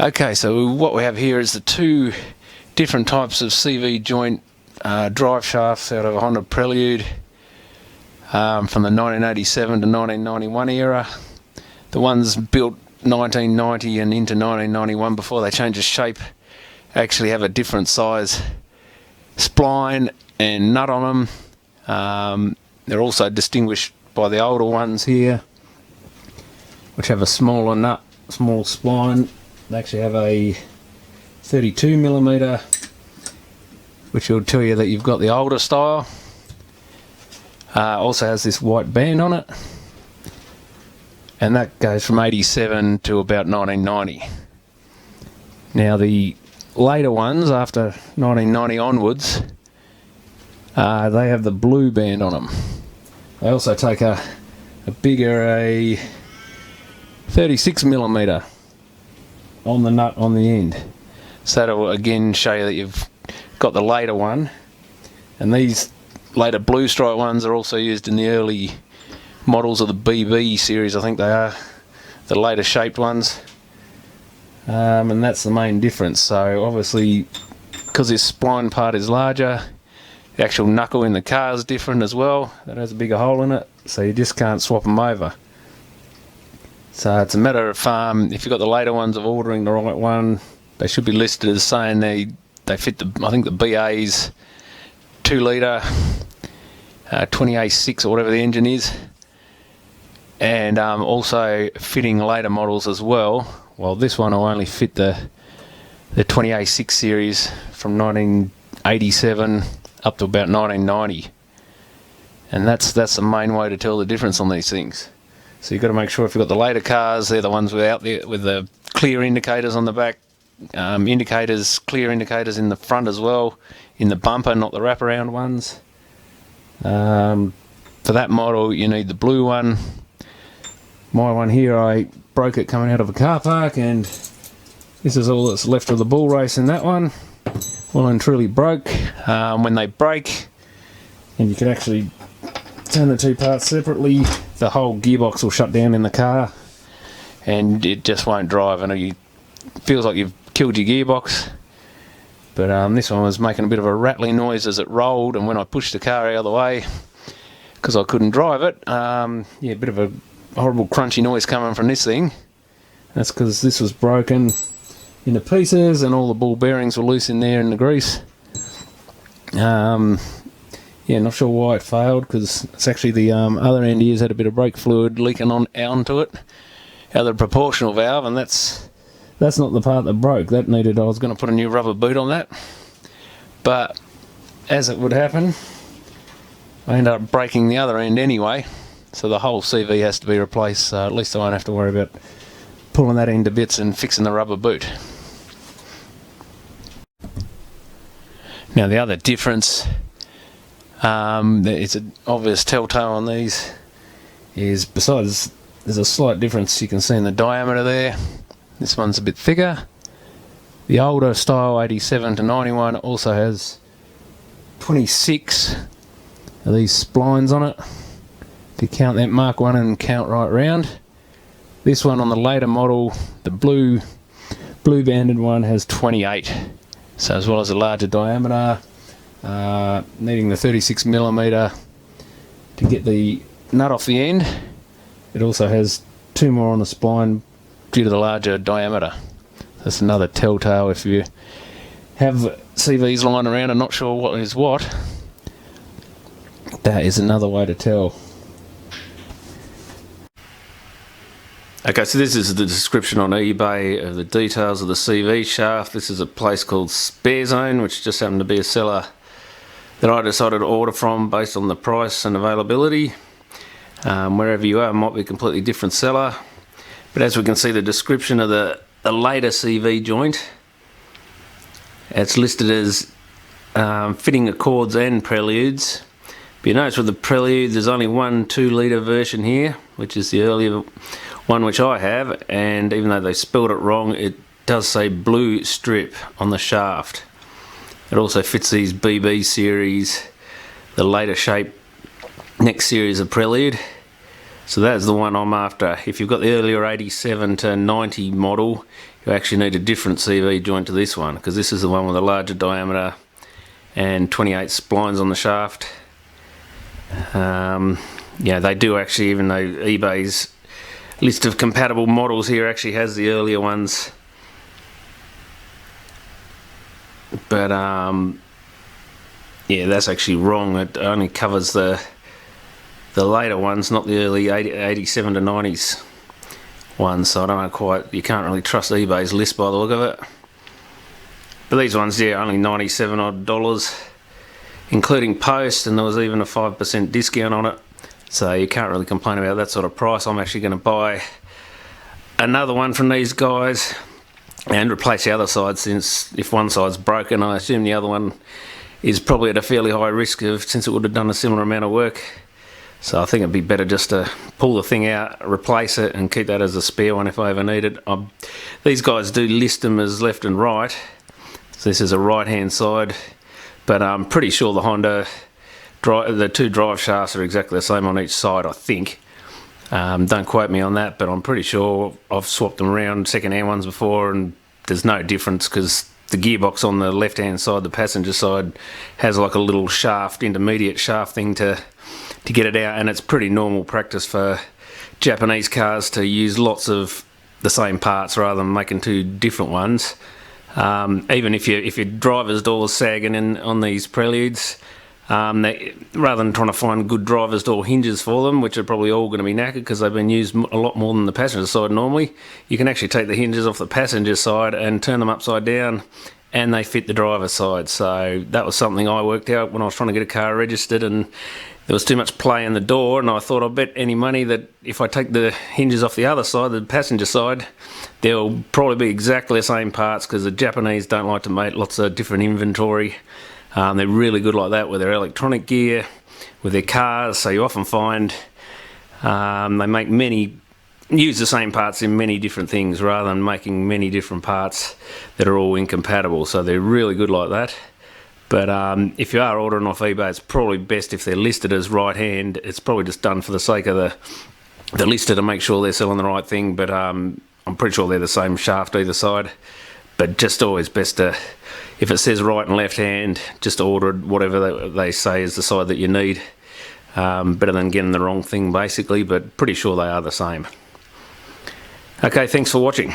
Okay, so what we have here is the two different types of CV joint drive shafts out of a Honda Prelude from the 1987 to 1991 era. The ones built 1990 and into 1991 before they changed the shape actually have a different size spline and nut on them. They're also distinguished by the older ones here, which have a smaller nut, small spline. They actually have a 32mm, which will tell you that you've got the older style. Also has this white band on it, and that goes from 87 to about 1990. Now the later ones, after 1990 onwards, they have the blue band on them. They also take a bigger 36mm on the nut on the end. So that'll again show you that you've got the later one. And these later blue stripe ones are also used in the early models of the BB series, I think they are, the later shaped ones. And that's the main difference. So obviously, because this spline part is larger, the actual knuckle in the car is different as well. That has a bigger hole in it, so you just can't swap them over. So it's a matter of if you've got the later ones, of ordering the right one. They should be listed as saying they fit I think the BA's 2 litre 20A6 or whatever the engine is, and also fitting later models as well. Well, this one will only fit the 20A6 series from 1987 up to about 1990, and that's the main way to tell the difference on these things. So you've got to make sure if you've got the later cars, they're the ones with the clear indicators on the back, clear indicators in the front as well, in the bumper, not the wraparound ones. For that model, you need the blue one. My one here, I broke it coming out of a car park, and this is all that's left of the bull race in that one. Well and truly broke. When they break, and you can actually turn the two parts separately, the whole gearbox will shut down in the car and it just won't drive, and it feels like you've killed your gearbox. But this one was making a bit of a rattling noise as it rolled, and when I pushed the car out of the way because I couldn't drive it, a bit of a horrible crunchy noise coming from this thing. That's because this was broken into pieces and all the ball bearings were loose in there in the grease. Not sure why it failed, because it's actually the other end here's had a bit of brake fluid leaking onto it out of the proportional valve, and that's not the part that broke. That needed, I was going to put a new rubber boot on that, but as it would happen, I ended up breaking the other end anyway, so the whole CV has to be replaced, so at least I won't have to worry about pulling that end to bits and fixing the rubber boot. Now the other difference, it's an obvious telltale on these, is besides there's a slight difference you can see in the diameter there. This one's a bit thicker. The older style 87 to 91 also has 26 of these splines on it. If you count that Mark 1 and count right round. This one on the later model, the blue banded one, has 28. So as well as a larger diameter, needing the 36mm to get the nut off the end, it also has 2 more on the spline due to the larger diameter. That's another telltale if you have CVs lying around and not sure what is what. That is another way to tell. Okay, so this is the description on eBay of the details of the CV shaft. This is a place called Spare Zone, which just happened to be a seller that I decided to order from based on the price and availability. Wherever you are, it might be a completely different seller. But as we can see, the description of the later CV joint, it's listed as fitting Accords and Preludes. But you notice with the Prelude, there's only one 2 litre version here, which is the earlier one which I have, and even though they spelled it wrong, it does say blue strip on the shaft. It also fits these BB series, the later shape next series of Prelude. So that's the one I'm after. If you've got the earlier 87 to 90 model, you actually need a different CV joint to this one, because this is the one with a larger diameter and 28 splines on the shaft. Yeah, they do actually, even though eBay's list of compatible models here actually has the earlier ones. But yeah, that's actually wrong. It only covers the later ones, not the early 87 to 90s ones. So I don't know quite, you can't really trust eBay's list by the look of it. But these ones, yeah, only $97 odd, including post, and there was even a 5% discount on it. So you can't really complain about that sort of price. I'm actually going to buy another one from these guys and replace the other side, since if one side's broken, I assume the other one is probably at a fairly high risk of, since it would have done a similar amount of work. So I think it'd be better just to pull the thing out, replace it, and keep that as a spare one if I ever need it. These guys do list them as left and right. So this is a right hand side, but I'm pretty sure the Honda, the two drive shafts are exactly the same on each side, I think. Don't quote me on that, but I'm pretty sure I've swapped them around second-hand ones before, and there's no difference, because the gearbox on the left-hand side, the passenger side, has like a little shaft, intermediate shaft thing to get it out, and it's pretty normal practice for Japanese cars to use lots of the same parts rather than making two different ones. Even if your driver's door's sagging in on these Preludes, rather than trying to find good driver's door hinges for them, which are probably all going to be knackered because they've been used a lot more than the passenger side normally, you can actually take the hinges off the passenger side and turn them upside down, and they fit the driver's side. So that was something I worked out when I was trying to get a car registered, and there was too much play in the door, and I thought I'd bet any money that if I take the hinges off the other side, the passenger side, they'll probably be exactly the same parts, because the Japanese don't like to make lots of different inventory. They're really good like that with their electronic gear, with their cars, so you often find they use the same parts in many different things rather than making many different parts that are all incompatible. So they're really good like that. But if you are ordering off eBay, it's probably best if they're listed as right hand. It's probably just done for the sake of the lister to make sure they're selling the right thing, but I'm pretty sure they're the same shaft either side. But just always best to, if it says right and left hand, just order whatever they say is the side that you need. Better than getting the wrong thing basically, but pretty sure they are the same. Okay, thanks for watching.